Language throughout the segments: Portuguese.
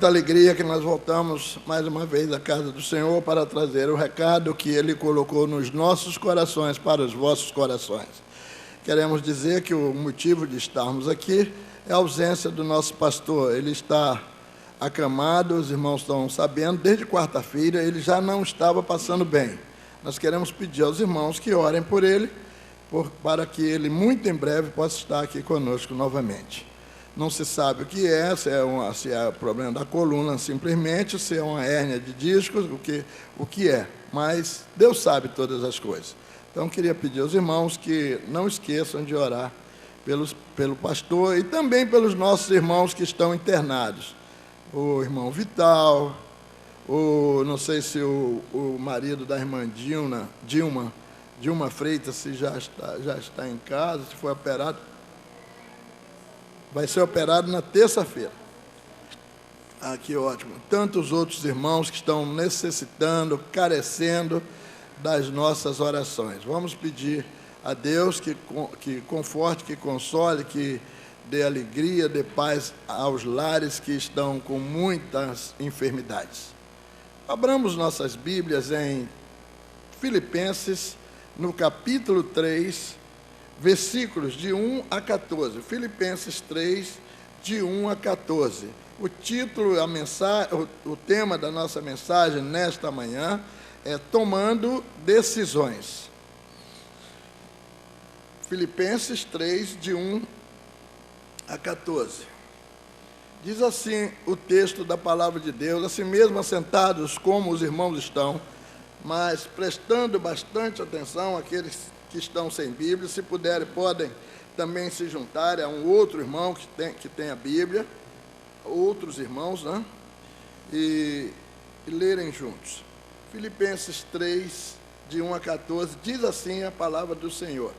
muita alegria que nós voltamos mais uma vez à casa do Senhor para trazer o recado que Ele colocou nos nossos corações para os vossos corações. Queremos dizer que o motivo de estarmos aqui é a ausência do nosso pastor. Ele está acamado, os irmãos estão sabendo, desde quarta-feira ele já não estava passando bem. Nós queremos pedir aos irmãos que orem por ele, para que ele muito em breve possa estar aqui conosco novamente. Não se sabe o que é, se é o problema da coluna simplesmente, se é uma hérnia de discos, o que é, mas Deus sabe todas as coisas. Então, queria pedir aos irmãos que não esqueçam de orar pelo pastor e também pelos nossos irmãos que estão internados. O irmão Vital, não sei se o marido da irmã Dilma Freitas, se já está em casa, se foi operado. Vai ser operado na terça-feira. Ah, que ótimo. Tantos outros irmãos que estão necessitando, carecendo das nossas orações. Vamos pedir a Deus que conforte, que console, que dê alegria, dê paz aos lares que estão com muitas enfermidades. Abramos nossas Bíblias em Filipenses, no capítulo 3, versículos de 1 a 14. Filipenses 3, de 1 a 14. O título, o tema da nossa mensagem nesta manhã é Tomando Decisões. Filipenses 3, de 1 a 14. Diz assim o texto da palavra de Deus, assim mesmo assentados como os irmãos estão, mas prestando bastante atenção àqueles que estão sem Bíblia, se puderem, podem também se juntar a um outro irmão que tem a Bíblia, outros irmãos, né? E lerem juntos. Filipenses 3, de 1 a 14, diz assim a palavra do Senhor: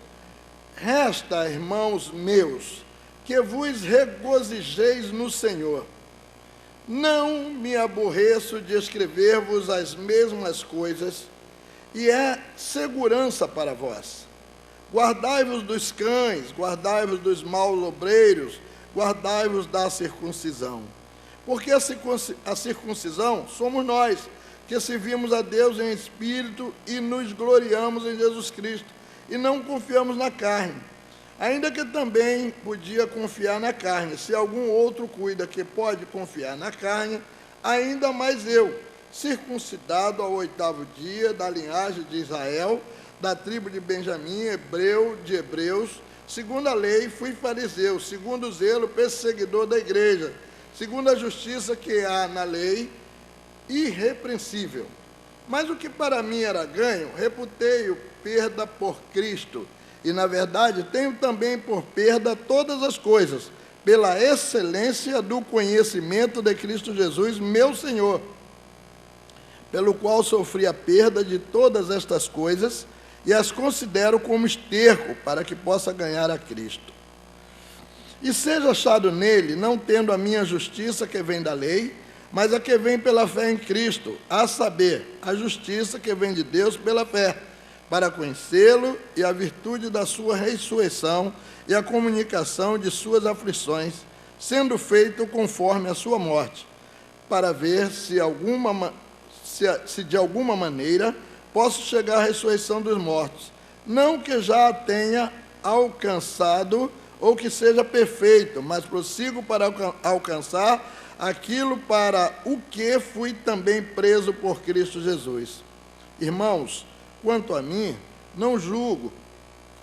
Resta, irmãos meus, que vos regozijeis no Senhor. Não me aborreço de escrever-vos as mesmas coisas, e é segurança para vós. Guardai-vos dos cães, guardai-vos dos malobreiros, guardai-vos da circuncisão. Porque a circuncisão somos nós, que servimos a Deus em espírito e nos gloriamos em Jesus Cristo, e não confiamos na carne. Ainda que também podia confiar na carne, se algum outro cuida que pode confiar na carne, ainda mais eu, circuncidado ao 8º dia, da linhagem de Israel, da tribo de Benjamim, hebreu de hebreus, segundo a lei, fui fariseu, segundo o zelo, perseguidor da igreja, segundo a justiça que há na lei, irrepreensível. Mas o que para mim era ganho, reputei-o perda por Cristo, e na verdade tenho também por perda todas as coisas, pela excelência do conhecimento de Cristo Jesus, meu Senhor, pelo qual sofri a perda de todas estas coisas e as considero como esterco para que possa ganhar a Cristo. E seja achado nele, não tendo a minha justiça que vem da lei, mas a que vem pela fé em Cristo, a saber, a justiça que vem de Deus pela fé, para conhecê-lo e a virtude da sua ressurreição e a comunicação de suas aflições, sendo feito conforme a sua morte, para ver se de alguma maneira posso chegar à ressurreição dos mortos, não que já a tenha alcançado ou que seja perfeito, mas prossigo para alcançar aquilo para o que fui também preso por Cristo Jesus. Irmãos, quanto a mim, não julgo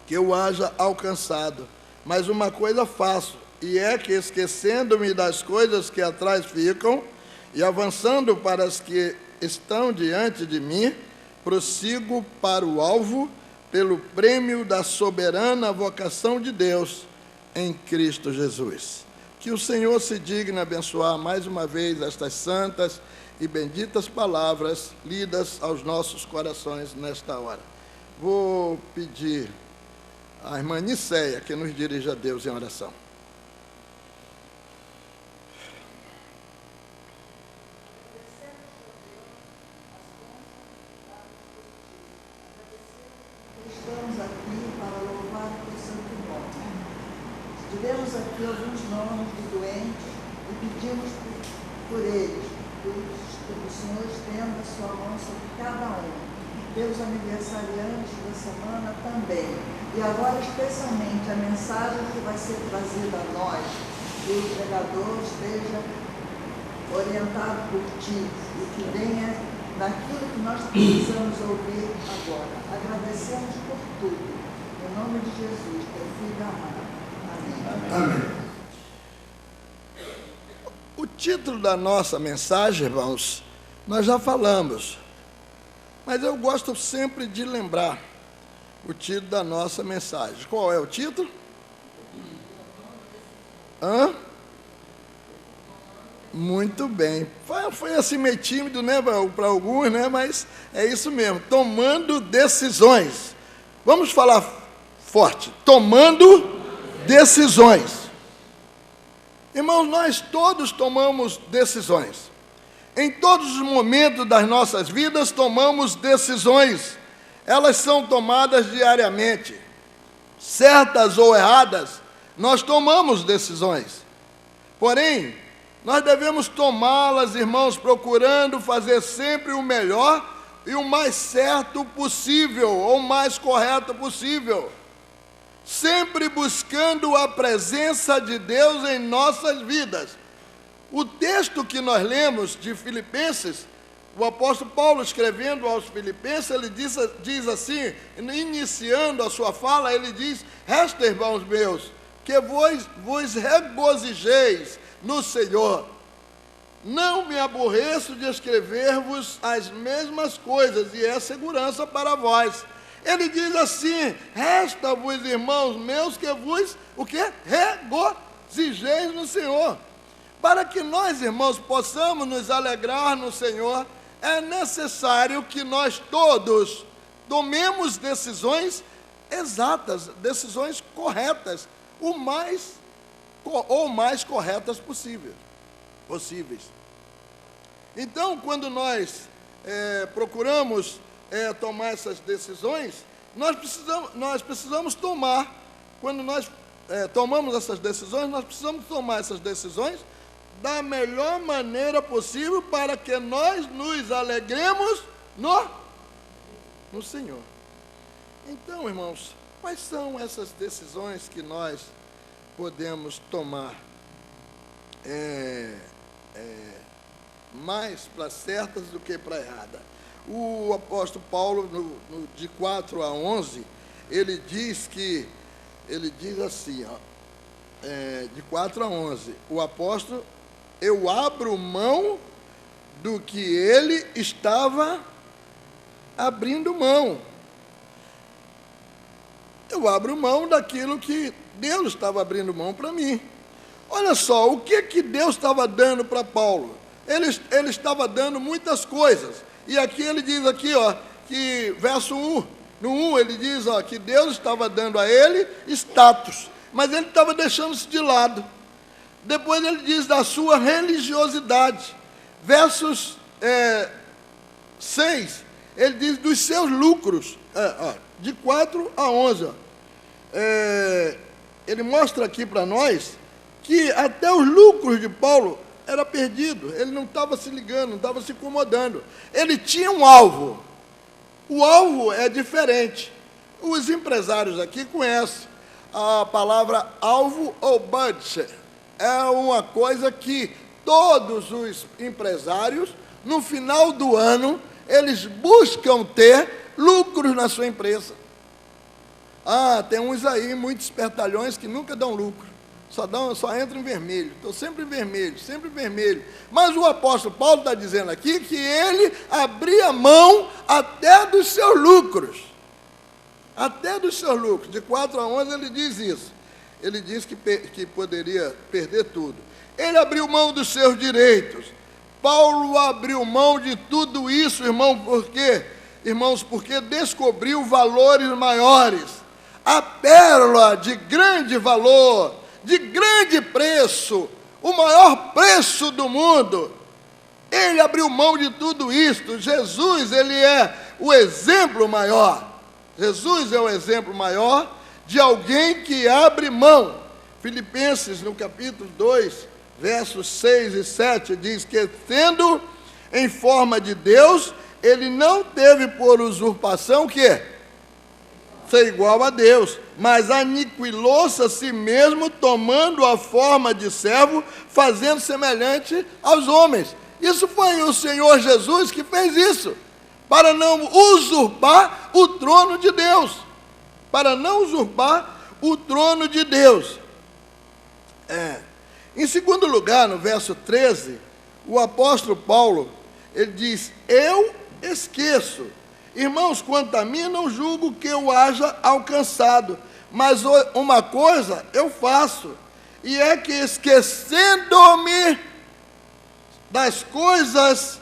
que eu haja alcançado, mas uma coisa faço, e é que, esquecendo-me das coisas que atrás ficam e avançando para as que estão diante de mim, prossigo para o alvo, pelo prêmio da soberana vocação de Deus em Cristo Jesus. Que o Senhor se digne abençoar mais uma vez estas santas e benditas palavras lidas aos nossos corações nesta hora. Vou pedir à irmã Niceia que nos dirija a Deus em oração. Estamos aqui para louvar o teu santo nome. Tivemos aqui alguns nomes de doentes e pedimos por eles, o Senhor estenda a sua mão sobre cada um, pelos aniversariantes da semana também. E agora, especialmente, a mensagem que vai ser trazida a nós, que o pregador esteja orientado por ti e que venha daquilo que nós precisamos ouvir agora. Agradecemos por tudo. Em nome de Jesus, teu Filho amado. Amém. Amém. O título da nossa mensagem, irmãos, nós já falamos, mas eu gosto sempre de lembrar o título da nossa mensagem. Qual é o título? Muito bem. Foi assim meio tímido, né, para alguns, né, mas é isso mesmo, tomando decisões. Vamos falar forte, tomando decisões. Irmãos, nós todos tomamos decisões. Em todos os momentos das nossas vidas tomamos decisões. Elas são tomadas diariamente. Certas ou erradas, nós tomamos decisões. Porém, nós devemos tomá-las, irmãos, procurando fazer sempre o melhor e o mais certo possível, ou o mais correto possível. Sempre buscando a presença de Deus em nossas vidas. O texto que nós lemos de Filipenses, o apóstolo Paulo escrevendo aos Filipenses, ele diz assim, iniciando a sua fala, ele diz: resta, irmãos meus, que vos regozijeis no Senhor. Não me aborreço de escrever-vos as mesmas coisas, e é segurança para vós. Ele diz assim: resta-vos, irmãos meus, que vos, o quê? Regozijeis no Senhor. Para que nós, irmãos, possamos nos alegrar no Senhor, é necessário que nós todos tomemos decisões exatas, decisões corretas, ou mais corretas possíveis. Então, quando nós procuramos tomar essas decisões, nós precisamos tomar, quando nós tomamos essas decisões, nós precisamos tomar essas decisões da melhor maneira possível para que nós nos alegremos no Senhor. Então, irmãos, quais são essas decisões que nós podemos tomar mais para certas do que para erradas? O apóstolo Paulo, de 4 a 11, ele diz assim, de 4 a 11, o apóstolo: eu abro mão do que ele estava abrindo mão. Eu abro mão daquilo que Deus estava abrindo mão para mim. Olha só, o que Deus estava dando para Paulo? Ele estava dando muitas coisas. E aqui ele diz aqui, que verso 1, no 1 ele diz, que Deus estava dando a ele status, mas ele estava deixando isso de lado. Depois ele diz da sua religiosidade. Versos 6, ele diz dos seus lucros, de 4 a 11. Ele mostra aqui para nós que até os lucros de Paulo era perdido. Ele não estava se ligando, não estava se incomodando. Ele tinha um alvo. O alvo é diferente. Os empresários aqui conhecem a palavra alvo ou budget. É uma coisa que todos os empresários, no final do ano, eles buscam ter lucros na sua empresa. Tem uns aí, muitos espertalhões, que nunca dão lucro. Só entra em vermelho. Estou sempre em vermelho, sempre em vermelho. Mas o apóstolo Paulo está dizendo aqui que ele abria mão até dos seus lucros. Até dos seus lucros. De 4 a 11 ele diz isso. Ele diz que poderia perder tudo. Ele abriu mão dos seus direitos. Paulo abriu mão de tudo isso, irmãos, porque descobriu valores maiores. A pérola de grande valor, de grande preço, o maior preço do mundo. Ele abriu mão de tudo isto. Jesus, ele é o exemplo maior. Jesus é o exemplo maior de alguém que abre mão. Filipenses, no capítulo 2, versos 6 e 7, diz que, sendo em forma de Deus, ele não teve por usurpação o quê? Ser igual a Deus, mas aniquilou-se a si mesmo, tomando a forma de servo, fazendo semelhante aos homens. Isso foi o Senhor Jesus que fez isso, para não usurpar o trono de Deus. Para não usurpar o trono de Deus. Em segundo lugar, no verso 13, o apóstolo Paulo, ele diz: eu esqueço. Irmãos, quanto a mim, não julgo que eu haja alcançado, mas uma coisa eu faço, e é que, esquecendo-me das coisas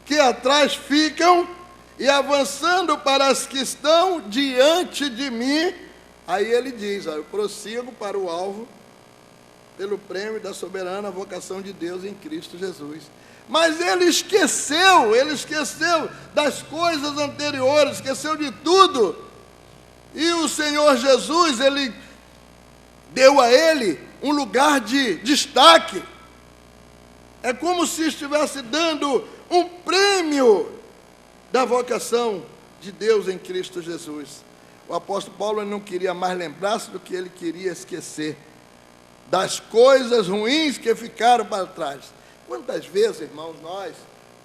que atrás ficam, e avançando para as que estão diante de mim, aí ele diz: eu prossigo para o alvo, pelo prêmio da soberana vocação de Deus em Cristo Jesus. Mas ele esqueceu das coisas anteriores, esqueceu de tudo. E o Senhor Jesus, ele deu a ele um lugar de destaque. É como se estivesse dando um prêmio da vocação de Deus em Cristo Jesus. O apóstolo Paulo não queria mais lembrar-se do que ele queria esquecer, das coisas ruins que ficaram para trás. Quantas vezes, irmãos, nós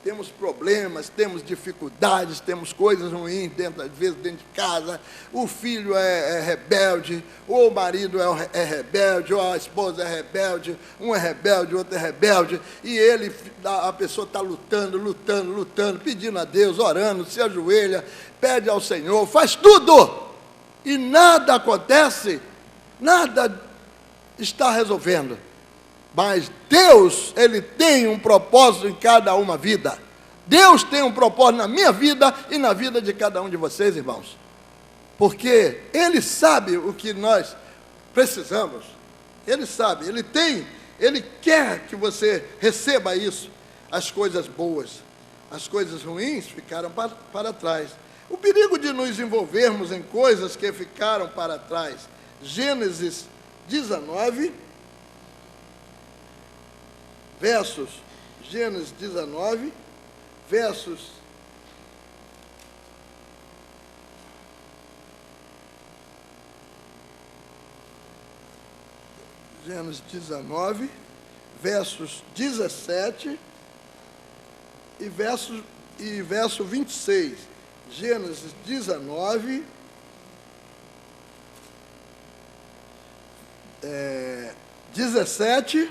temos problemas, temos dificuldades, temos coisas ruins às vezes dentro de casa, o filho é rebelde, ou o marido é rebelde, ou a esposa é rebelde, um é rebelde, o outro é rebelde, e a pessoa está lutando, pedindo a Deus, orando, se ajoelha, pede ao Senhor, faz tudo, e nada acontece, nada está resolvendo. Mas Deus, Ele tem um propósito em cada uma vida. Deus tem um propósito na minha vida e na vida de cada um de vocês, irmãos. Porque Ele sabe o que nós precisamos. Ele sabe, Ele quer que você receba isso. As coisas boas, as coisas ruins ficaram para trás. O perigo de nos envolvermos em coisas que ficaram para trás. Gênesis 19... Gênesis 19, versos 17 e verso 26. Gênesis 19, 17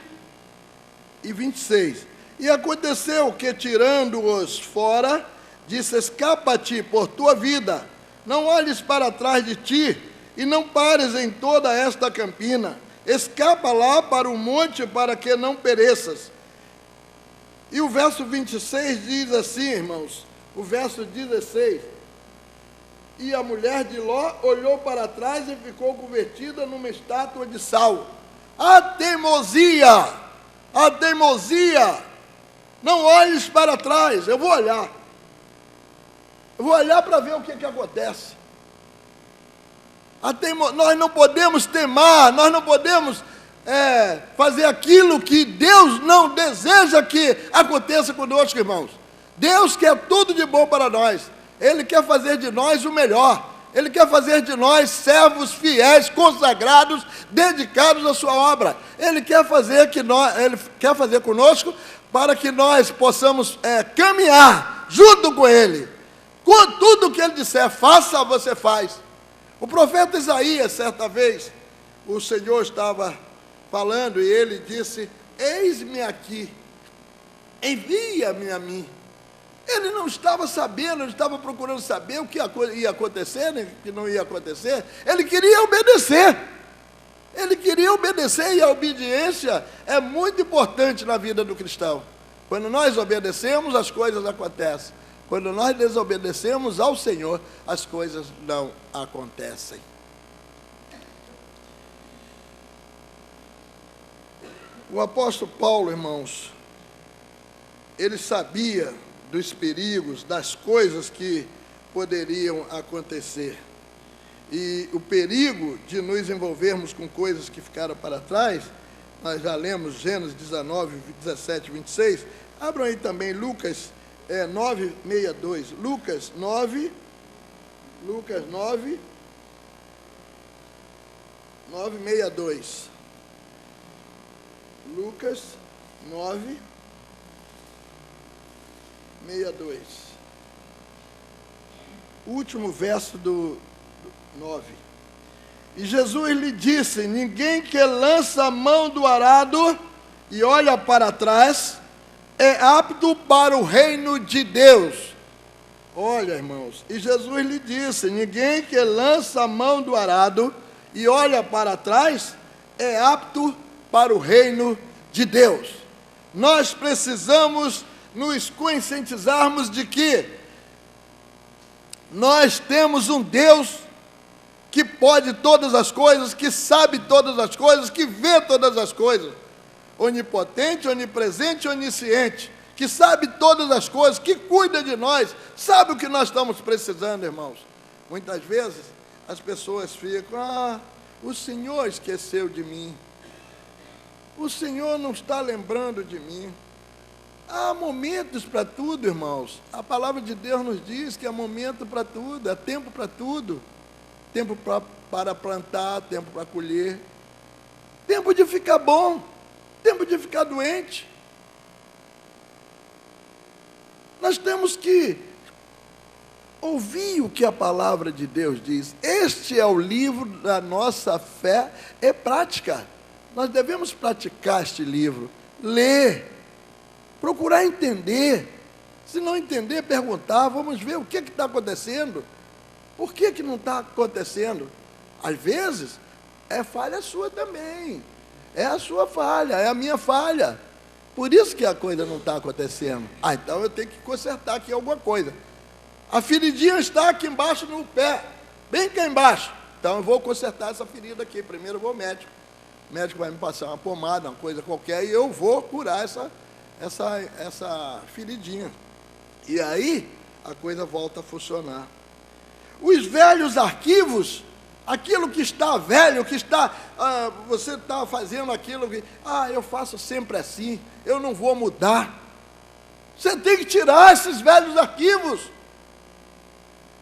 e 26. E aconteceu que, tirando-os fora, disse: escapa-te por tua vida, não olhes para trás de ti, e não pares em toda esta campina, escapa lá para o monte, para que não pereças. E o verso 26 diz assim, irmãos, o verso 16: e a mulher de Ló olhou para trás e ficou convertida numa estátua de sal. A teimosia, não olhes para trás, eu vou olhar para ver o que acontece. Nós não podemos teimar, nós não podemos fazer aquilo que Deus não deseja que aconteça conosco, irmãos. Deus quer tudo de bom para nós, Ele quer fazer de nós o melhor, Ele quer fazer de nós servos fiéis, consagrados, dedicados à sua obra. Ele quer fazer conosco para que nós possamos caminhar junto com Ele. Com tudo que Ele disser, faça, você faz. O profeta Isaías, certa vez, o Senhor estava falando e ele disse: eis-me aqui, envia-me a mim. Ele não estava sabendo, ele estava procurando saber o que ia acontecer, né, o que não ia acontecer. Ele queria obedecer. E a obediência é muito importante na vida do cristão. Quando nós obedecemos, as coisas acontecem. Quando nós desobedecemos ao Senhor, as coisas não acontecem. O apóstolo Paulo, irmãos, ele sabia dos perigos, das coisas que poderiam acontecer. E o perigo de nos envolvermos com coisas que ficaram para trás nós já lemos Gênesis 19, 17, 26. Abram aí também Lucas 9, 62. Lucas 9, 62. Lucas 9, 62. Último verso do 9. E Jesus lhe disse: ninguém que lança a mão do arado e olha para trás é apto para o reino de Deus. Olha, irmãos, e Jesus lhe disse: ninguém que lança a mão do arado e olha para trás é apto para o reino de Deus. Nós precisamos nos conscientizarmos de que nós temos um Deus que pode todas as coisas, que sabe todas as coisas, que vê todas as coisas, onipotente, onipresente, onisciente, que sabe todas as coisas, que cuida de nós, sabe o que nós estamos precisando, irmãos. Muitas vezes as pessoas ficam: o Senhor esqueceu de mim, o Senhor não está lembrando de mim. Há momentos para tudo, irmãos. A palavra de Deus nos diz que há momento para tudo, há tempo para tudo. Tempo para plantar, tempo para colher, tempo de ficar bom, tempo de ficar doente. Nós temos que ouvir o que a palavra de Deus diz. Este é o livro da nossa fé e prática. Nós devemos praticar este livro, ler, procurar entender. Se não entender, perguntar, vamos ver o que está acontecendo. Por que não está acontecendo? Às vezes, é falha sua também. É a sua falha, é a minha falha. Por isso que a coisa não está acontecendo. Então eu tenho que consertar aqui alguma coisa. A feridinha está aqui embaixo no pé, bem cá embaixo. Então eu vou consertar essa ferida aqui. Primeiro eu vou ao médico. O médico vai me passar uma pomada, uma coisa qualquer, e eu vou curar essa feridinha. E aí a coisa volta a funcionar. Os velhos arquivos, aquilo que está velho, que está, você está fazendo aquilo que, eu faço sempre assim, eu não vou mudar. Você tem que tirar esses velhos arquivos,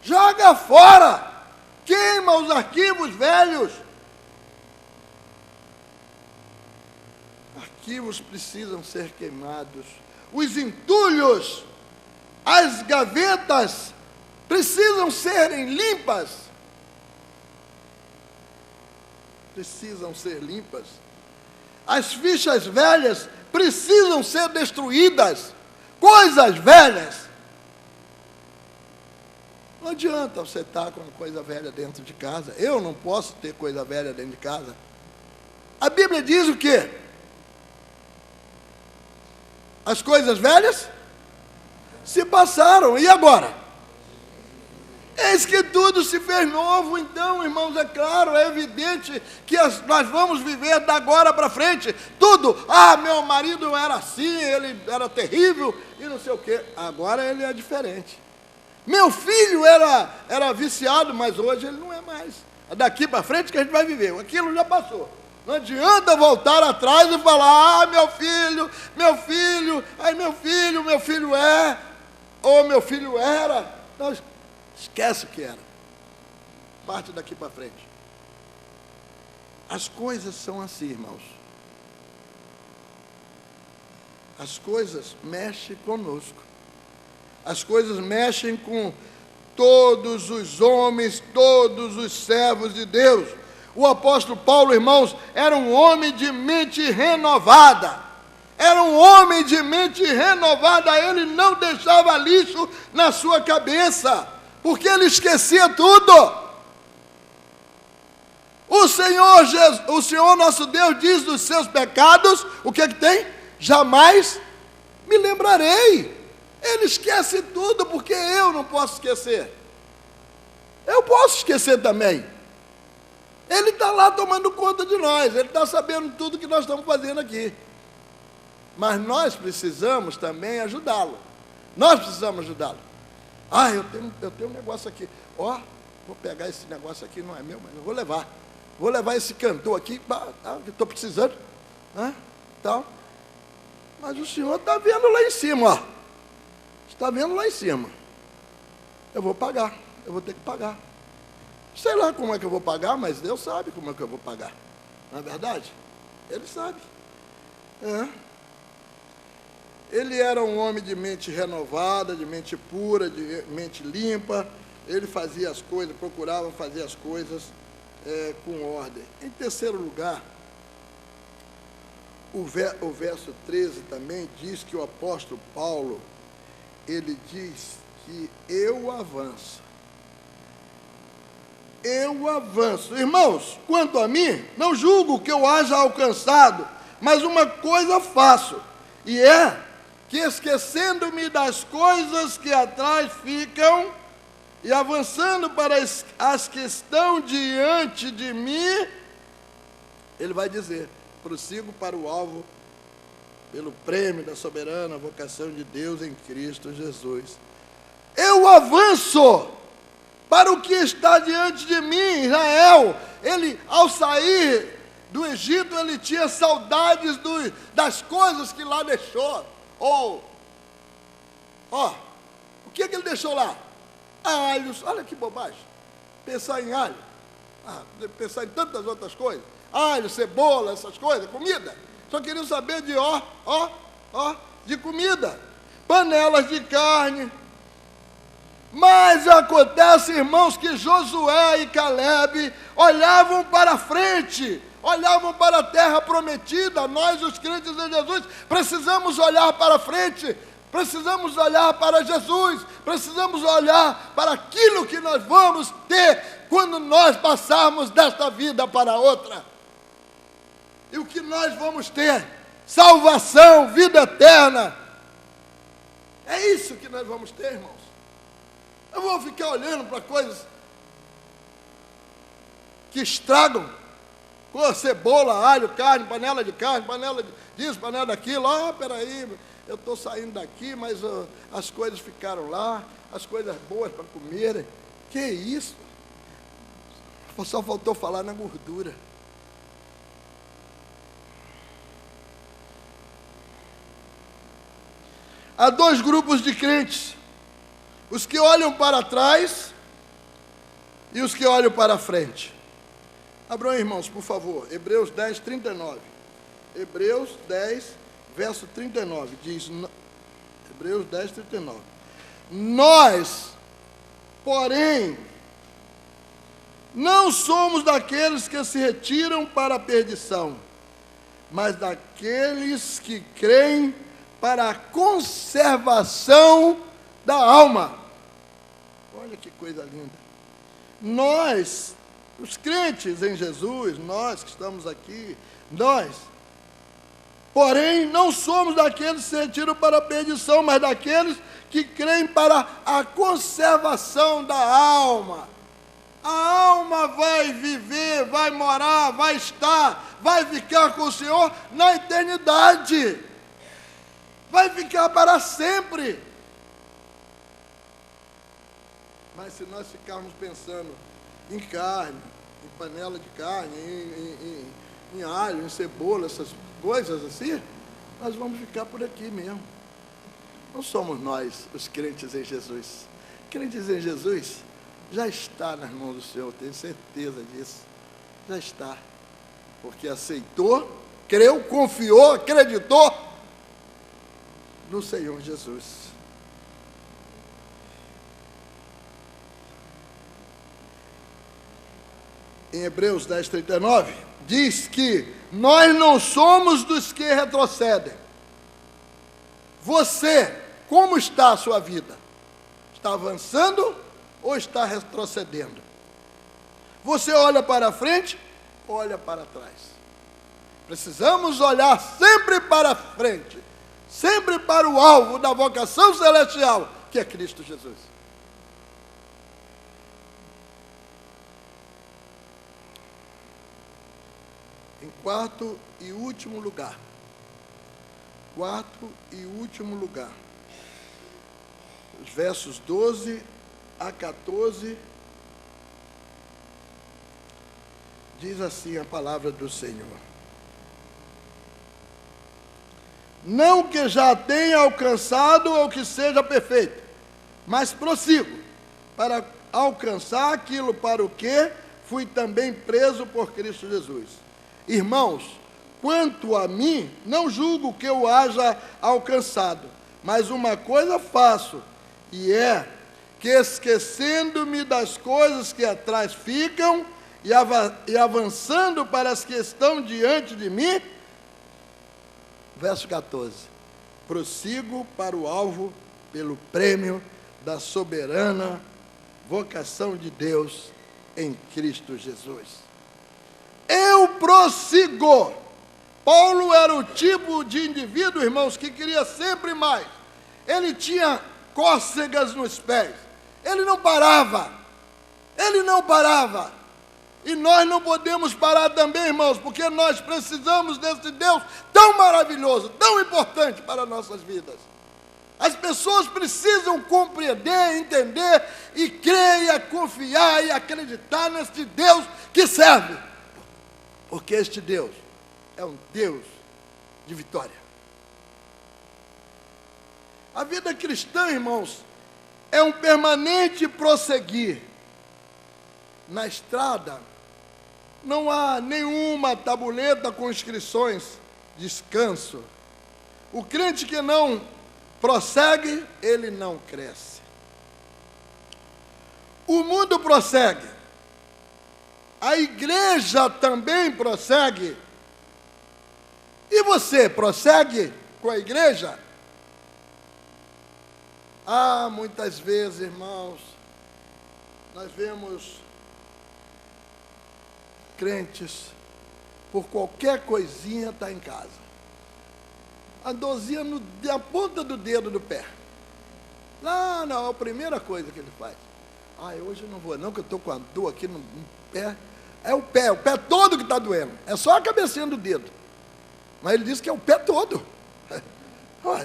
joga fora, queima os arquivos velhos. Arquivos precisam ser queimados, os entulhos, as gavetas, precisam serem limpas. Precisam ser limpas. As fichas velhas precisam ser destruídas. Coisas velhas. Não adianta você estar com coisa velha dentro de casa. Eu não posso ter coisa velha dentro de casa. A Bíblia diz o quê? As coisas velhas se passaram. E agora? Eis que tudo se fez novo. Então, irmãos, é claro, é evidente que nós vamos viver da agora para frente. Tudo, meu marido era assim, ele era terrível, e não sei o quê. Agora ele é diferente. Meu filho era viciado, mas hoje ele não é mais. É daqui para frente que a gente vai viver. Aquilo já passou. Não adianta voltar atrás e falar: meu filho, meu filho é, ou meu filho era. Não, esquece o que era. Parte daqui para frente. As coisas são assim, irmãos. As coisas mexem conosco. As coisas mexem com todos os homens, todos os servos de Deus. O apóstolo Paulo, irmãos, era um homem de mente renovada. Era um homem de mente renovada. Ele não deixava lixo na sua cabeça, porque ele esquecia tudo. O Senhor nosso Deus diz dos seus pecados, o que é que tem? Jamais me lembrarei. Ele esquece tudo, porque eu não posso esquecer. Eu posso esquecer também. Ele está lá tomando conta de nós, ele está sabendo tudo que nós estamos fazendo aqui. Mas nós precisamos também ajudá-lo. Nós precisamos ajudá-lo. Eu tenho um negócio aqui. Vou pegar esse negócio aqui, não é meu, mas eu vou levar. Vou levar esse cantor aqui, estou precisando. Tal. Mas o Senhor está vendo lá em cima, ó. Está vendo lá em cima. Eu vou pagar, eu vou ter que pagar. Sei lá como é que eu vou pagar, mas Deus sabe como é que eu vou pagar. Não é verdade? Ele sabe. Ele era um homem de mente renovada, de mente pura, de mente limpa. Ele fazia as coisas, procurava fazer as coisas com ordem. Em terceiro lugar, o verso 13 também diz que o apóstolo Paulo, ele diz que eu avanço. Eu avanço. Irmãos, quanto a mim, não julgo que eu haja alcançado, mas uma coisa faço, e é que esquecendo-me das coisas que atrás ficam, e avançando para as que estão diante de mim, ele vai dizer, prossigo para o alvo, pelo prêmio da soberana vocação de Deus em Cristo Jesus. Eu avanço para o que está diante de mim. Israel, ele, ao sair do Egito, ele tinha saudades das coisas que lá deixou. O que ele deixou lá? Alhos, olha que bobagem. Pensar em alho, pensar em tantas outras coisas. Alho, cebola, essas coisas, comida. Só queriam saber de de comida. Panelas de carne. Mas acontece, irmãos, que Josué e Calebe olhavam para frente, olhavam para a terra prometida. Nós, os crentes em Jesus, precisamos olhar para frente, precisamos olhar para Jesus, precisamos olhar para aquilo que nós vamos ter quando nós passarmos desta vida para outra. E o que nós vamos ter? Salvação, vida eterna. É isso que nós vamos ter, irmãos. Eu vou ficar olhando para coisas que estragam, com cebola, alho, carne, panela disso, panela daquilo. Peraí, eu estou saindo daqui, mas as coisas ficaram lá, as coisas boas para comerem. Que isso? Só faltou falar na gordura. Há dois grupos de crentes. Os que olham para trás e os que olham para frente. Abram, irmãos, por favor, Hebreus 10, 39. Hebreus 10, verso 39, diz, Hebreus 10, 39. Nós, porém, não somos daqueles que se retiram para a perdição, mas daqueles que creem para a conservação da alma. Olha que coisa linda. Nós, os crentes em Jesus, nós que estamos aqui, nós, porém, não somos daqueles que se retiram para a perdição, mas daqueles que creem para a conservação da alma. A alma vai viver, vai morar, vai estar, vai ficar com o Senhor na eternidade. Vai ficar para sempre. Mas se nós ficarmos pensando em carne, em panela de carne, em alho, em cebola, essas coisas assim, nós vamos ficar por aqui mesmo. Não somos nós os crentes em Jesus. Crentes em Jesus já está nas mãos do Senhor, tenho certeza disso. Já está. Porque aceitou, creu, confiou, acreditou no Senhor Jesus. Em Hebreus 10, 39, diz que nós não somos dos que retrocedem. Você, como está a sua vida? Está avançando ou está retrocedendo? Você olha para frente ou olha para trás? Precisamos olhar sempre para frente, sempre para o alvo da vocação celestial, que é Cristo Jesus. Em quarto e último lugar, os versos 12 a 14, diz assim a palavra do Senhor. não que já tenha alcançado ou que seja perfeito, mas prossigo para alcançar aquilo para o que fui também preso por Cristo Jesus. Irmãos, quanto a mim, não julgo que eu haja alcançado, mas uma coisa faço, e é que esquecendo-me das coisas que atrás ficam e avançando para as que estão diante de mim, verso 14, prossigo para o alvo pelo prêmio da soberana vocação de Deus em Cristo Jesus. Eu prossigo. Paulo era o tipo de indivíduo, irmãos, que queria sempre mais. Ele tinha cócegas nos pés. Ele não parava. Ele não parava. E nós não podemos parar também, irmãos, porque nós precisamos desse Deus tão maravilhoso, tão importante para nossas vidas. As pessoas precisam compreender, entender e crer, e confiar e acreditar neste Deus que serve. Porque este Deus é um Deus de vitória. A vida cristã, irmãos, é um permanente prosseguir. Na estrada, não há nenhuma tabuleta com inscrições, descanso. O crente que não prossegue, ele não cresce. O mundo prossegue. A igreja também prossegue. E você prossegue com a igreja? Muitas vezes, irmãos, nós vemos crentes, por qualquer coisinha está em casa. A dorzinha na ponta do dedo do pé. Lá, não, é a primeira coisa que ele faz. Hoje eu não vou não, que eu estou com a dor aqui no pé. É o pé todo que está doendo. É só a cabecinha do dedo. Mas ele disse que é o pé todo.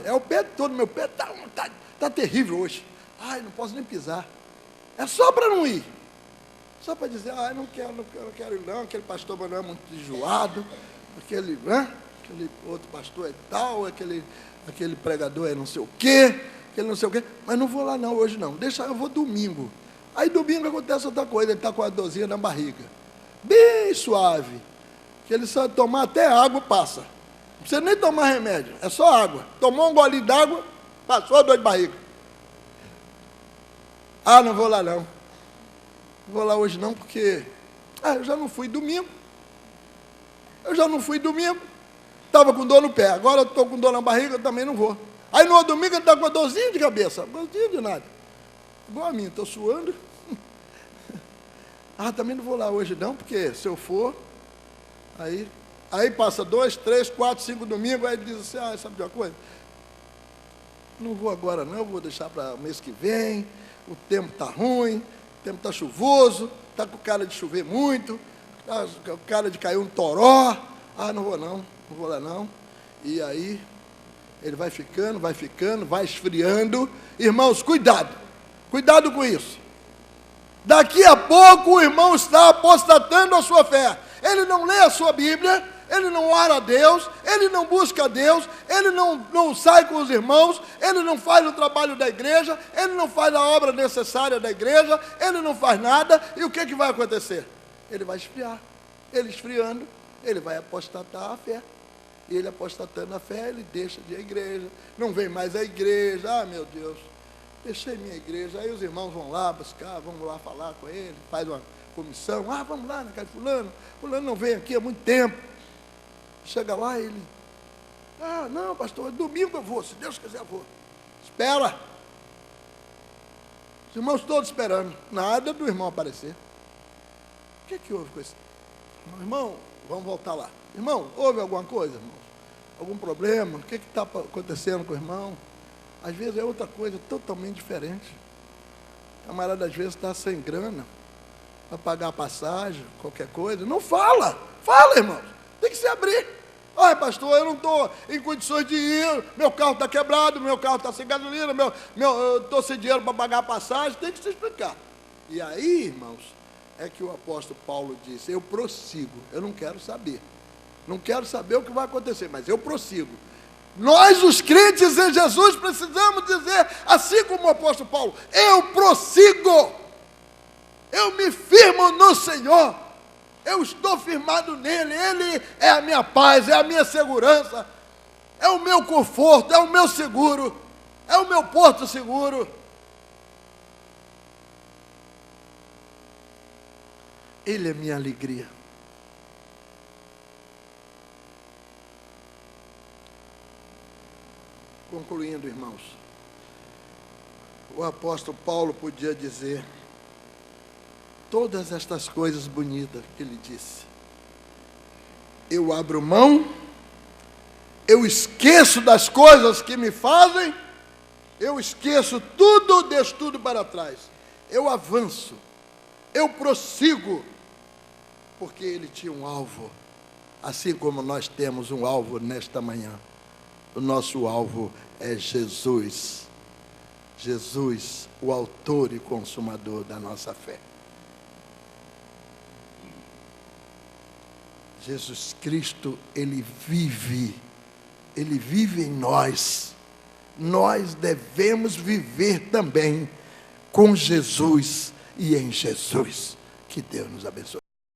É o pé todo, meu pé está terrível hoje. Não posso nem pisar. É só para não ir. Só para dizer, não quero ir não, aquele pastor não é muito enjoado, aquele outro pastor é tal, aquele pregador é não sei o quê, mas não vou lá não, hoje não, eu vou domingo. Aí domingo acontece outra coisa, ele está com a dorzinha na barriga, bem suave, que ele só tomar até água passa, não precisa nem tomar remédio, é só água, tomou um golinho d'água, passou a dor de barriga. Não vou lá não. Não vou lá hoje não, porque eu já não fui domingo. Estava com dor no pé, agora eu estou com dor na barriga, eu também não vou. Aí no outro domingo ele está com a dorzinha de cabeça, dorzinha de nada. Igual a mim, estou suando. Também não vou lá hoje não, porque se eu for, aí passa 2, 3, 4, 5 domingos, aí ele diz assim, sabe de uma coisa? Não vou agora não, vou deixar para o mês que vem, o tempo está ruim, o tempo está chuvoso, está com cara de chover muito, está com cara de cair um toró. Não vou lá não. E aí, ele vai ficando, vai esfriando. Irmãos, cuidado com isso. Daqui a pouco o irmão está apostatando a sua fé. Ele não lê a sua Bíblia, ele não ora a Deus, ele não busca a Deus, ele não sai com os irmãos, ele não faz o trabalho da igreja, ele não faz a obra necessária da igreja, ele não faz nada, e o que vai acontecer? Ele vai esfriar. Ele esfriando, ele vai apostatar a fé. E ele apostatando a fé, ele deixa de ir à igreja, não vem mais à igreja. Meu Deus, deixei minha igreja. Aí os irmãos vão lá buscar, vamos lá falar com ele, faz uma comissão. Vamos lá na casa de fulano não vem aqui há muito tempo. Chega lá e ele, não pastor, domingo eu vou, se Deus quiser eu vou. Espera. Os irmãos todos esperando, nada do irmão aparecer. O que houve com esse? Irmão, vamos voltar lá. Irmão, houve alguma coisa, irmão? Algum problema? O que está acontecendo com o irmão? Às vezes é outra coisa totalmente diferente. O camarada às vezes está sem grana para pagar a passagem, qualquer coisa. Não fala, irmãos. Tem que se abrir. Pastor, eu não estou em condições de ir, meu carro está quebrado, meu carro está sem gasolina, eu estou sem dinheiro para pagar a passagem, tem que se explicar. E aí, irmãos, é que o apóstolo Paulo disse, eu prossigo, eu não quero saber o que vai acontecer, mas eu prossigo. Nós, os crentes em Jesus, precisamos dizer, assim como o apóstolo Paulo: eu prossigo, eu me firmo no Senhor, eu estou firmado nele, ele é a minha paz, é a minha segurança, é o meu conforto, é o meu seguro, é o meu porto seguro. Ele é minha alegria. Concluindo, irmãos, o apóstolo Paulo podia dizer todas estas coisas bonitas que ele disse. Eu abro mão, eu esqueço das coisas que me fazem, eu esqueço tudo, deixo tudo para trás. Eu avanço, eu prossigo, porque ele tinha um alvo, assim como nós temos um alvo nesta manhã. O nosso alvo é Jesus. Jesus, o autor e consumador da nossa fé. Jesus Cristo, Ele vive em nós. Nós devemos viver também com Jesus e em Jesus. Que Deus nos abençoe.